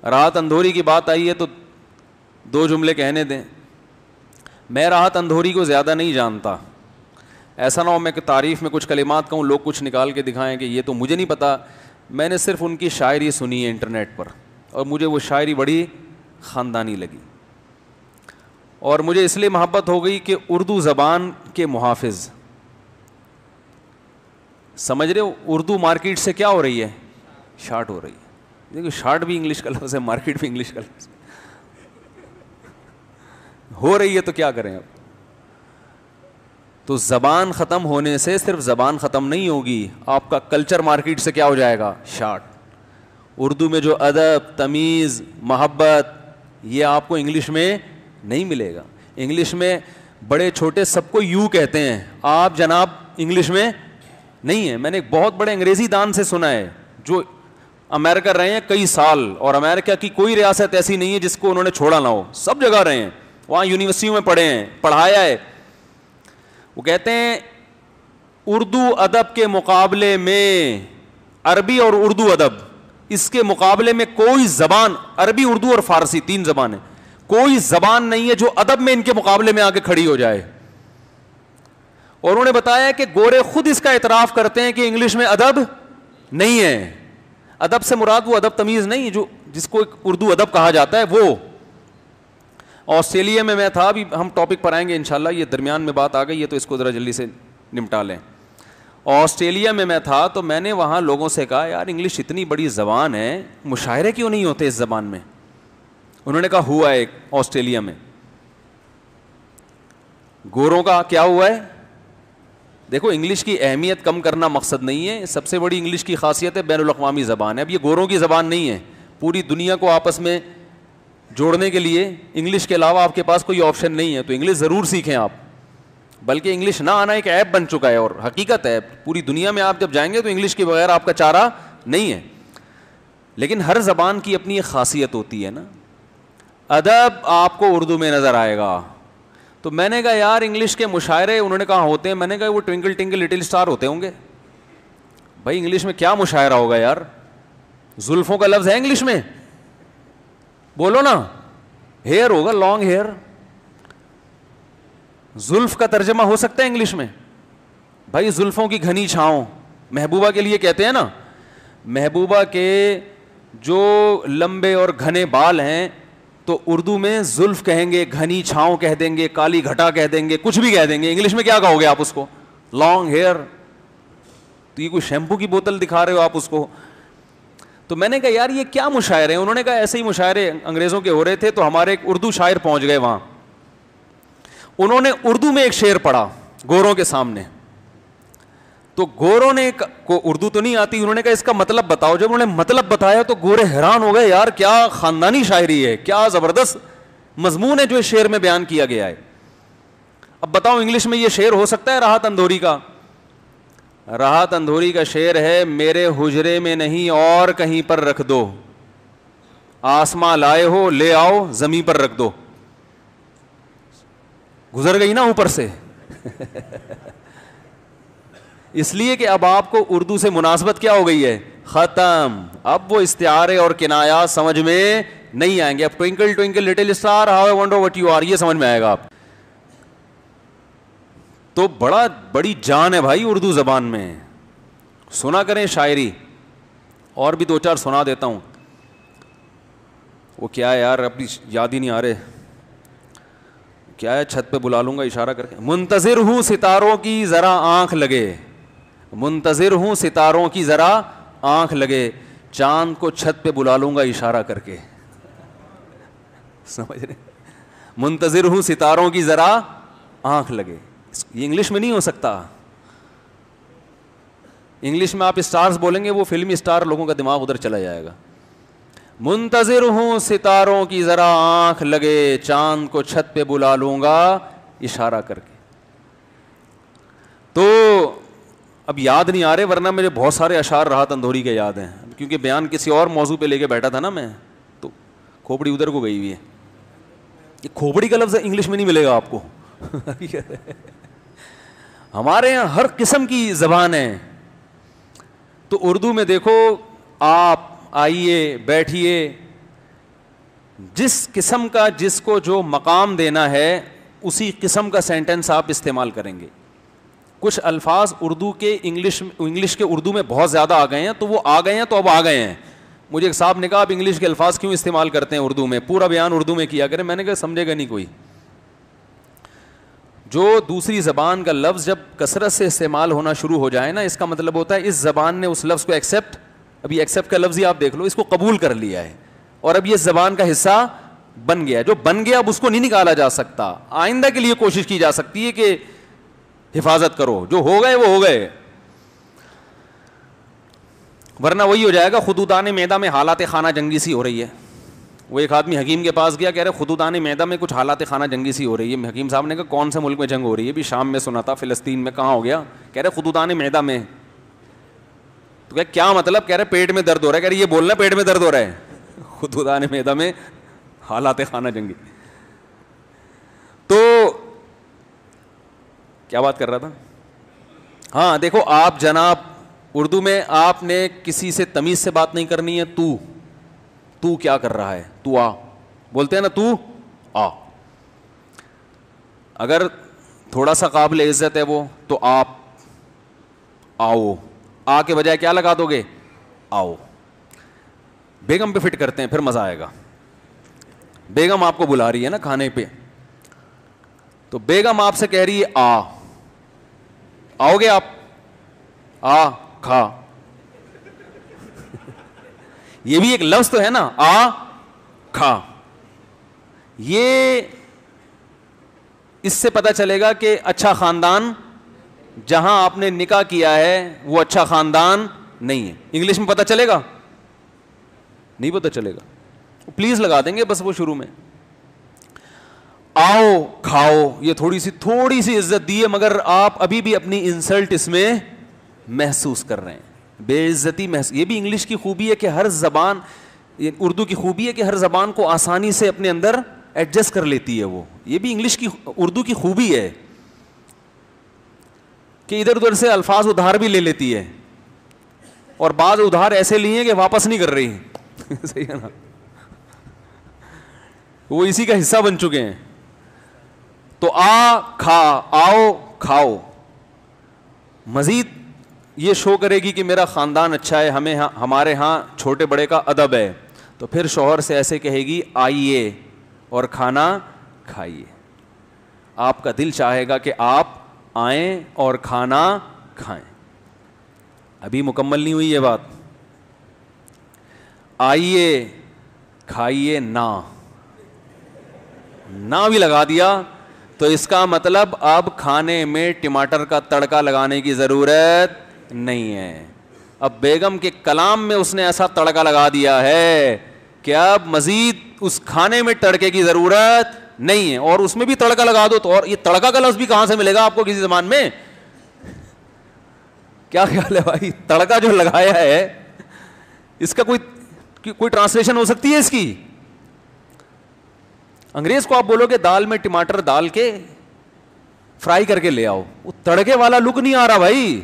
راحت اندھوری کی بات آئی ہے تو 2 جملے کہنے دیں. میں راحت اندھوری کو زیادہ نہیں جانتا, ایسا نہ ہو میں کہ تعریف میں کچھ کلمات کہوں لوگ کچھ نکال کے دکھائیں کہ یہ تو مجھے نہیں پتا. میں نے صرف ان کی شاعری سنی ہے انٹرنیٹ پر, اور مجھے وہ شاعری بڑی خاندانی لگی, اور مجھے اس لیے محبت ہو گئی کہ اردو زبان کے محافظ. سمجھ رہے ہو, اردو مارکیٹ سے کیا ہو رہی ہے, شارٹ ہو رہی ہے. دیکھو شارٹ بھی انگلش کا لفظ ہے, مارکیٹ بھی انگلش کا لفظ ہو رہی ہے, تو کیا کریں اب. تو زبان ختم ہونے سے صرف زبان ختم نہیں ہوگی, آپ کا کلچر مارکیٹ سے کیا ہو جائے گا, شارٹ. اردو میں جو ادب, تمیز, محبت, یہ آپ کو انگلش میں نہیں ملے گا. انگلش میں بڑے چھوٹے سب کو یو کہتے ہیں, آپ جناب انگلش میں نہیں ہے. میں نے ایک بہت بڑے انگریزی دان سے سنا ہے جو امریکہ رہے ہیں کئی سال, اور امریکہ کی کوئی ریاست ایسی نہیں ہے جس کو انہوں نے چھوڑا نہ ہو, سب جگہ رہے ہیں, وہاں یونیورسٹیوں میں پڑھے ہیں, پڑھایا ہے. وہ کہتے ہیں اردو ادب کے مقابلے میں, عربی اور اردو ادب, اس کے مقابلے میں کوئی زبان, عربی اردو اور فارسی 3 زبانیں, کوئی زبان نہیں ہے جو ادب میں ان کے مقابلے میں آ کے کھڑی ہو جائے. اور انہوں نے بتایا کہ گورے خود اس کا اعتراف کرتے ہیں کہ انگلش میں ادب نہیں ہے. ادب سے مراد وہ ادب تمیز نہیں جو جس کو اردو ادب کہا جاتا ہے وہ. آسٹریلیا میں تھا, ابھی ہم ٹاپک پر آئیں گے انشاءاللہ, یہ درمیان میں بات آ گئی ہے تو اس کو ذرا جلدی سے نمٹا لیں. آسٹریلیا میں تھا تو میں نے وہاں لوگوں سے کہا یار انگلش اتنی بڑی زبان ہے, مشاعرے کیوں نہیں ہوتے اس زبان میں. انہوں نے کہا ہوا ہے آسٹریلیا میں. گوروں کا کیا ہوا ہے, دیکھو انگلش کی اہمیت کم کرنا مقصد نہیں ہے, سب سے بڑی انگلش کی خاصیت ہے بین الاقوامی زبان ہے. اب یہ گوروں کی زبان نہیں ہے, پوری دنیا کو آپس میں جوڑنے کے لیے انگلش کے علاوہ آپ کے پاس کوئی آپشن نہیں ہے, تو انگلش ضرور سیکھیں آپ. بلکہ انگلش نہ آنا ایک عیب بن چکا ہے, اور حقیقت ہے پوری دنیا میں آپ جب جائیں گے تو انگلش کے بغیر آپ کا چارہ نہیں ہے. لیکن ہر زبان کی اپنی ایک خاصیت ہوتی ہے نا. ادب آپ کو اردو میں نظر آئے گا. تو میں نے کہا یار انگلش کے مشاعرے, انہوں نے کہا ہوتے ہیں. میں نے کہا وہ ٹوئنکل ٹوئنکل لٹل اسٹار ہوتے ہوں گے. بھائی انگلش میں کیا مشاعرہ ہوگا یار, زلفوں کا لفظ ہے انگلش میں, بولو نا, ہیئر ہوگا, لانگ ہیئر. زلف کا ترجمہ ہو سکتا ہے انگلش میں؟ بھائی زلفوں کی گھنی چھاؤں, محبوبہ کے لیے کہتے ہیں نا, محبوبہ کے جو لمبے اور گھنے بال ہیں تو اردو میں زلف کہیں گے, گھنی چھاؤں کہہ دیں گے, کالی گھٹا کہہ دیں گے, کچھ بھی کہہ دیں گے. انگلش میں کیا کہو گے آپ اس کو, لانگ ہیئر. تو یہ کوئی شیمپو کی بوتل دکھا رہے ہو آپ اس کو. تو میں نے کہا یار یہ کیا مشاعرے ہیں. انہوں نے کہا ایسے ہی مشاعرے انگریزوں کے ہو رہے تھے, تو ہمارے ایک اردو شاعر پہنچ گئے وہاں. انہوں نے اردو میں ایک شعر پڑھا گوروں کے سامنے, تو گوروں نے کو اردو تو نہیں آتی, انہوں نے کہا اس کا مطلب بتاؤ. جب انہوں نے مطلب بتایا تو گورے حیران ہو گئے, یار کیا خاندانی شاعری ہے, کیا زبردست مضمون ہے جو اس شعر میں بیان کیا گیا ہے. اب بتاؤ انگلش میں یہ شعر ہو سکتا ہے راحت اندھوری کا؟ راحت اندھوری کا شعر ہے, میرے حجرے میں نہیں اور کہیں پر رکھ دو, آسماں لائے ہو لے آؤ زمین پر رکھ دو. گزر گئی نا اوپر سے اس لیے کہ اب آپ کو اردو سے مناسبت کیا ہو گئی ہے, ختم. اب وہ استعارے اور کنایات سمجھ میں نہیں آئیں گے. اب twinkle twinkle little star how I wonder what you are, یہ سمجھ میں آئے گا آپ. تو بڑی جان ہے بھائی اردو زبان میں. سنا کریں شاعری, اور بھی 2-4 سنا دیتا ہوں. وہ کیا ہے یار, اب یاد ہی نہیں آ رہے, کیا ہے, چھت پہ بلا لوں گا اشارہ کر کے. منتظر ہوں ستاروں کی ذرا آنکھ لگے, منتظر ہوں ستاروں کی ذرا آنکھ لگے, چاند کو چھت پہ بلا لوں گا اشارہ کر کے. سمجھ رہے, منتظر ہوں ستاروں کی ذرا آنکھ لگے. یہ انگلش میں نہیں ہو سکتا. انگلش میں آپ اسٹارز بولیں گے, وہ فلمی اسٹار, لوگوں کا دماغ ادھر چلا جائے گا. منتظر ہوں ستاروں کی ذرا آنکھ لگے, چاند کو چھت پہ بلا لوں گا اشارہ کر کے. تو اب یاد نہیں آ رہے, ورنہ مجھے بہت سارے اشعار راحت اندھوری کے یاد ہیں, کیونکہ بیان کسی اور موضوع پہ لے کے بیٹھا تھا نا میں, تو کھوپڑی ادھر کو گئی ہوئی ہے. یہ کھوپڑی کا لفظ انگلش میں نہیں ملے گا آپ کو. ہمارے یہاں ہر قسم کی زبان ہے. تو اردو میں دیکھو, آپ آئیے بیٹھیے, جس قسم کا جس کو جو مقام دینا ہے اسی قسم کا سینٹنس آپ استعمال کریں گے. کچھ الفاظ اردو کے انگلش کے اردو میں بہت زیادہ آ گئے ہیں, تو وہ آ گئے ہیں تو اب آ گئے ہیں. مجھے ایک صاحب نے کہا آپ انگلش کے الفاظ کیوں استعمال کرتے ہیں اردو میں, پورا بیان اردو میں کیا کریں. میں نے کہا سمجھے گا نہیں کوئی. جو دوسری زبان کا لفظ جب کثرت سے استعمال ہونا شروع ہو جائے نا, اس کا مطلب ہوتا ہے اس زبان نے اس لفظ کو ایکسیپٹ, ابھی ایکسیپٹ کا لفظ ہی آپ دیکھ لو, اس کو قبول کر لیا ہے اور اب یہ زبان کا حصہ بن گیا. جو بن گیا اب اس کو نہیں نکالا جا سکتا. آئندہ کے لیے کوشش کی جا سکتی ہے کہ حفاظت کرو, جو ہو گئے وہ ہو گئے, ورنہ وہی ہو جائے گا خدودان معدہ میں حالات خانہ جنگی سی ہو رہی ہے. وہ ایک آدمی حکیم کے پاس گیا, کہہ رہے خدودان معدہ میں کچھ حالات خانہ جنگی سی ہو رہی ہے. حکیم صاحب نے کہا کون سے ملک میں جنگ ہو رہی ہے؟ بھی شام میں سنا تھا, فلسطین میں. کہاں ہو گیا؟ کہہ رہے خدودان معدہ میں. تو کیا مطلب؟ کہہ رہے پیٹ میں درد ہو رہا ہے. کہہ رہے یہ بولنا پیٹ میں درد ہو رہا ہے. خدودان معدہ میں حالات خانہ جنگی. تو کیا بات کر رہا تھا؟ ہاں دیکھو آپ جناب, اردو میں آپ نے کسی سے تمیز سے بات نہیں کرنی ہے. تو کیا کر رہا ہے؟ تو آ, بولتے ہیں نا تو آ. اگر تھوڑا سا قابل عزت ہے وہ, تو آپ آؤ. آ کے بجائے کیا لگا دو گے؟ آؤ. بیگم پہ فٹ کرتے ہیں پھر مزہ آئے گا. بیگم آپ کو بلا رہی ہے نا کھانے پہ, تو بیگم آپ سے کہہ رہی ہے آ, آؤ گے آپ؟ آ کھا. یہ بھی ایک لفظ تو ہے نا, آ کھا. یہ اس سے پتہ چلے گا کہ اچھا خاندان جہاں آپ نے نکاح کیا ہے وہ اچھا خاندان نہیں ہے. انگلش میں پتہ چلے گا؟ نہیں پتہ چلے گا. پلیز لگا دیں گے بس وہ شروع میں. آؤ کھاؤ, یہ تھوڑی سی عزت دی ہے, مگر آپ ابھی بھی اپنی انسلٹ اس میں محسوس کر رہے ہیں, بے عزتی محسوس. یہ بھی انگلش کی خوبی ہے کہ ہر زبان, اردو کی خوبی ہے کہ ہر زبان کو آسانی سے اپنے اندر ایڈجسٹ کر لیتی ہے وہ. یہ بھی انگلش کی, اردو کی خوبی ہے کہ ادھر ادھر سے الفاظ ادھار بھی لے لیتی ہے, اور بعض ادھار ایسے لیے کہ واپس نہیں کر رہی. صحیح ہے نا, وہ اسی کا حصہ بن چکے ہیں. تو آ کھا, آؤ کھاؤ, مزید یہ شو کرے گی کہ میرا خاندان اچھا ہے, ہمیں ہمارے ہاں چھوٹے بڑے کا ادب ہے. تو پھر شوہر سے ایسے کہے گی آئیے اور کھانا کھائیے. آپ کا دل چاہے گا کہ آپ آئیں اور کھانا کھائیں. ابھی مکمل نہیں ہوئی یہ بات. آئیے کھائیے نہ بھی لگا دیا تو اس کا مطلب اب کھانے میں ٹماٹر کا تڑکا لگانے کی ضرورت نہیں ہے. اب بیگم کے کلام میں اس نے ایسا تڑکا لگا دیا ہے کہ اب مزید اس کھانے میں تڑکے کی ضرورت نہیں ہے. اور اس میں بھی تڑکا لگا دو تو, اور یہ تڑکا کا لفظ بھی کہاں سے ملے گا آپ کو کسی زبان میں؟ کیا خیال ہے بھائی؟ تڑکا جو لگایا ہے اس کا کوئی ٹرانسلیشن ہو سکتی ہے اس کی؟ انگریز کو آپ بولو کہ دال میں ٹماٹر ڈال کے فرائی کر کے لے آؤ, وہ تڑکے والا لک نہیں آ رہا بھائی,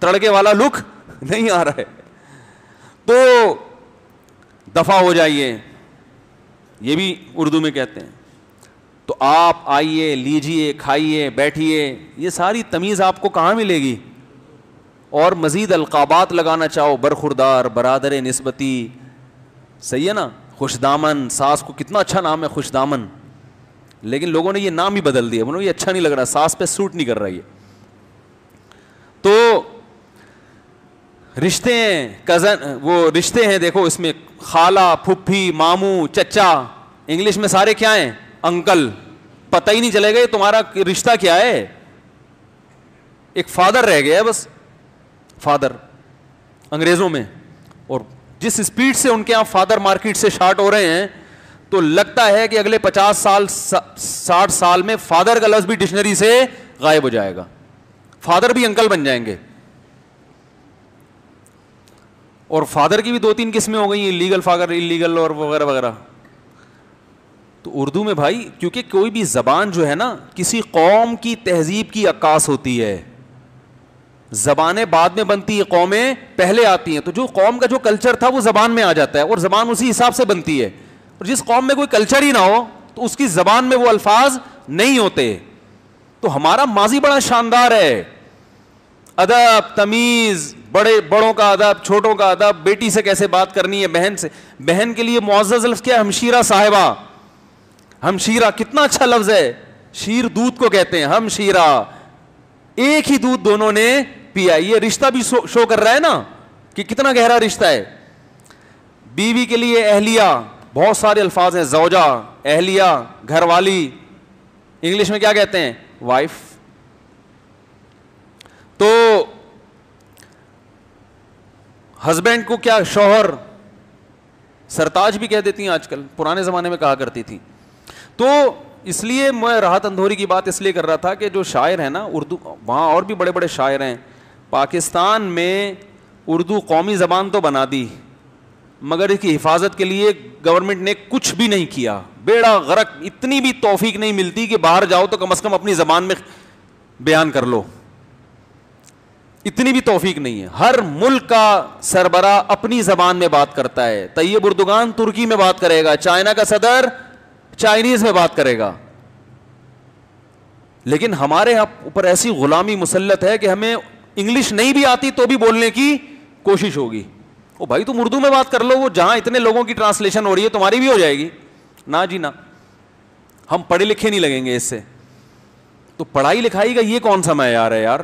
تڑکے والا لک نہیں آ رہا ہے. تو دفع ہو جائیے, یہ بھی اردو میں کہتے ہیں. تو آپ آئیے, لیجئے, کھائیے, بیٹھیے, یہ ساری تمیز آپ کو کہاں ملے گی؟ اور مزید القابات لگانا چاہو, برخوردار, برادر نسبتی, صحیح ہے نا, خوش دامن. ساس کو کتنا اچھا نام ہے خوش دامن, لیکن لوگوں نے یہ نام ہی بدل دیا, انہوں نے یہ اچھا نہیں لگ رہا, ساس پہ سوٹ نہیں کر رہا یہ. تو رشتے ہیں, کزن, وہ رشتے ہیں دیکھو اس میں خالہ, پھپھی, ماموں, چچا. انگلش میں سارے کیا ہیں؟ انکل. پتہ ہی نہیں چلے گا تمہارا رشتہ کیا ہے. ایک فادر رہ گیا ہے بس, فادر انگریزوں میں. اور جس سپیڈ سے ان کے یہاں فادر مارکیٹ سے شارٹ ہو رہے ہیں تو لگتا ہے کہ اگلے 50 سال 60 سال میں فادر کا لفظ بھی ڈکشنری سے غائب ہو جائے گا, فادر بھی انکل بن جائیں گے. اور فادر کی بھی 2-3 قسمیں ہو گئی ہیں, لیگل فادر, انلیگل اور وغیرہ وغیرہ. تو اردو میں بھائی, کیونکہ کوئی بھی زبان جو ہے نا کسی قوم کی تہذیب کی عکاس ہوتی ہے. زبانیں بعد میں بنتی ہیں, قومیں پہلے آتی ہیں. تو جو قوم کا جو کلچر تھا وہ زبان میں آ جاتا ہے, اور زبان اسی حساب سے بنتی ہے. اور جس قوم میں کوئی کلچر ہی نہ ہو تو اس کی زبان میں وہ الفاظ نہیں ہوتے. تو ہمارا ماضی بڑا شاندار ہے, ادب, تمیز, بڑوں کا ادب, چھوٹوں کا ادب, بیٹی سے کیسے بات کرنی ہے, بہن سے. بہن کے لیے معزز لفظ کیا ہے؟ ہمشیرہ صاحبہ. ہمشیرہ کتنا اچھا لفظ ہے. شیر دودھ کو کہتے ہیں, ہمشیرہ. ایک ہی دودھ دونوں نے پیا. یہ رشتہ بھی شو کر رہا ہے نا کہ کتنا گہرا رشتہ ہے. بیوی کے لیے اہلیہ, بہت سارے الفاظ ہیں, زوجہ, اہلیہ, گھر والی. انگلش میں کیا کہتے ہیں؟ وائف. تو ہسبینڈ کو کیا شوہر, سرتاج بھی کہہ دیتی ہیں آج کل, پرانے زمانے میں کہا کرتی تھی. تو اس لیے میں راحت اندھوری کی بات اس لیے کر رہا تھا کہ جو شاعر ہیں نا اردو, وہاں اور بھی بڑے بڑے شاعر ہیں. پاکستان میں اردو قومی زبان تو بنا دی, مگر اس کی حفاظت کے لیے گورنمنٹ نے کچھ بھی نہیں کیا. بیڑا غرق. اتنی بھی توفیق نہیں ملتی کہ باہر جاؤ تو کم از کم اپنی زبان میں بیان کر لو. اتنی بھی توفیق نہیں ہے. ہر ملک کا سربراہ اپنی زبان میں بات کرتا ہے. طیب اردگان ترکی میں بات کرے گا, چائنا کا صدر چائنیز میں بات کرے گا. لیکن ہمارے یہاں اوپر ایسی غلامی مسلط ہے کہ ہمیں انگلش نہیں بھی آتی تو بھی بولنے کی کوشش ہوگی. او بھائی تم اردو میں بات کر لو, وہ جہاں اتنے لوگوں کی ٹرانسلیشن ہو رہی ہے تمہاری بھی ہو جائے گی. نہ جی نہ, ہم پڑھے لکھے نہیں لگیں گے اس سے. تو پڑھائی لکھائی کا یہ کون سا معیار ہے یار؟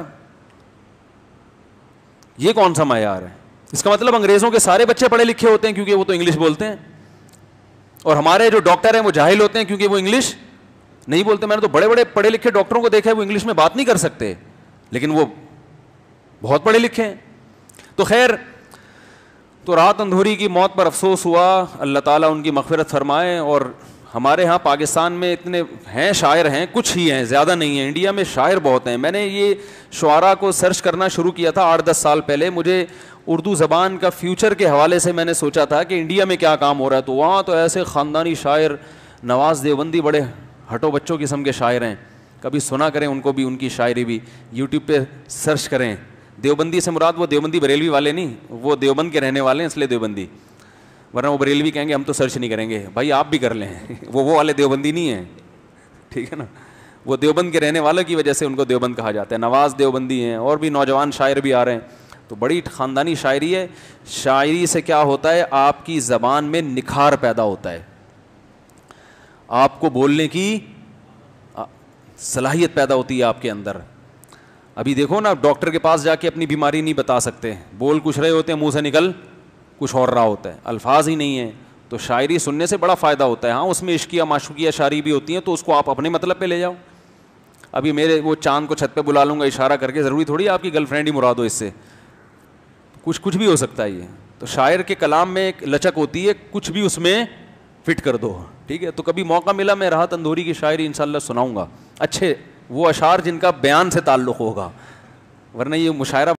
یہ کون سا معیار ہے؟ اس کا مطلب انگریزوں کے سارے بچے پڑھے لکھے ہوتے ہیں کیونکہ وہ تو انگلش بولتے ہیں, اور ہمارے جو ڈاکٹر ہیں وہ جاہل ہوتے ہیں کیونکہ وہ انگلش نہیں بولتے. میں نے تو بڑے بڑے پڑھے لکھے ڈاکٹروں کو دیکھا ہے وہ انگلش میں بات نہیں کر سکتے, لیکن وہ بہت پڑھے لکھے ہیں. تو خیر, تو راحت اندھوری کی موت پر افسوس ہوا, اللہ تعالیٰ ان کی مغفرت فرمائے. اور ہمارے ہاں پاکستان میں اتنے ہیں شاعر ہیں, کچھ ہی ہیں, زیادہ نہیں ہیں. انڈیا میں شاعر بہت ہیں. میں نے یہ شعراء کو سرچ کرنا شروع کیا تھا 8-10 سال پہلے. مجھے اردو زبان کا فیوچر کے حوالے سے میں نے سوچا تھا کہ انڈیا میں کیا کام ہو رہا ہے, تو وہاں تو ایسے خاندانی شاعر, نواز دیوبندی بڑے ہٹو بچوں قسم کے شاعر ہیں. کبھی سنا کریں ان کو بھی, ان کی شاعری بھی یوٹیوب پہ سرچ کریں. دیوبندی سے مراد وہ دیوبندی بریلوی والے نہیں, وہ دیوبند کے رہنے والے ہیں اس لیے دیوبندی, ورنہ وہ بریلوی کہیں گے ہم تو سرچ نہیں کریں گے. بھائی آپ بھی کر لیں, وہ والے دیوبندی نہیں ہیں, ٹھیک ہے نا. وہ دیوبند کے رہنے والوں کی وجہ سے ان کو دیوبند کہا جاتا ہے. نواز دیوبندی ہیں, اور بھی نوجوان شاعر بھی آ رہے ہیں. تو بڑی خاندانی شاعری ہے. شاعری سے کیا ہوتا ہے, آپ کی زبان میں نکھار پیدا ہوتا ہے, آپ کو بولنے کی صلاحیت پیدا ہوتی ہے آپ کے اندر. ابھی دیکھو نا, ڈاکٹر کے پاس جا کے اپنی بیماری نہیں بتا سکتے, بول کچھ رہے ہوتے ہیں, منہ سے نکل کچھ اور رہا ہوتا ہے, الفاظ ہی نہیں ہیں. تو شاعری سننے سے بڑا فائدہ ہوتا ہے. ہاں اس میں عشقیہ معشوقیہ شاعری بھی ہوتی ہیں, تو اس کو آپ اپنے مطلب پہ لے جاؤ. ابھی میرے وہ چاند کو چھت پہ بلا لوں گا اشارہ کر کے, ضروری تھوڑی آپ کی گرل فرینڈ ہی مراد ہو, اس سے کچھ بھی ہو سکتا ہے یہ. تو شاعر کے کلام میں ایک لچک ہوتی ہے, کچھ بھی اس میں فٹ کر دو, ٹھیک ہے. تو کبھی موقع ملا میں راحت اندھوری کی شاعری انشاءاللہ سناؤں گا, اچھے وہ اشعار جن کا بیان سے تعلق ہوگا, ورنہ یہ مشاعرہ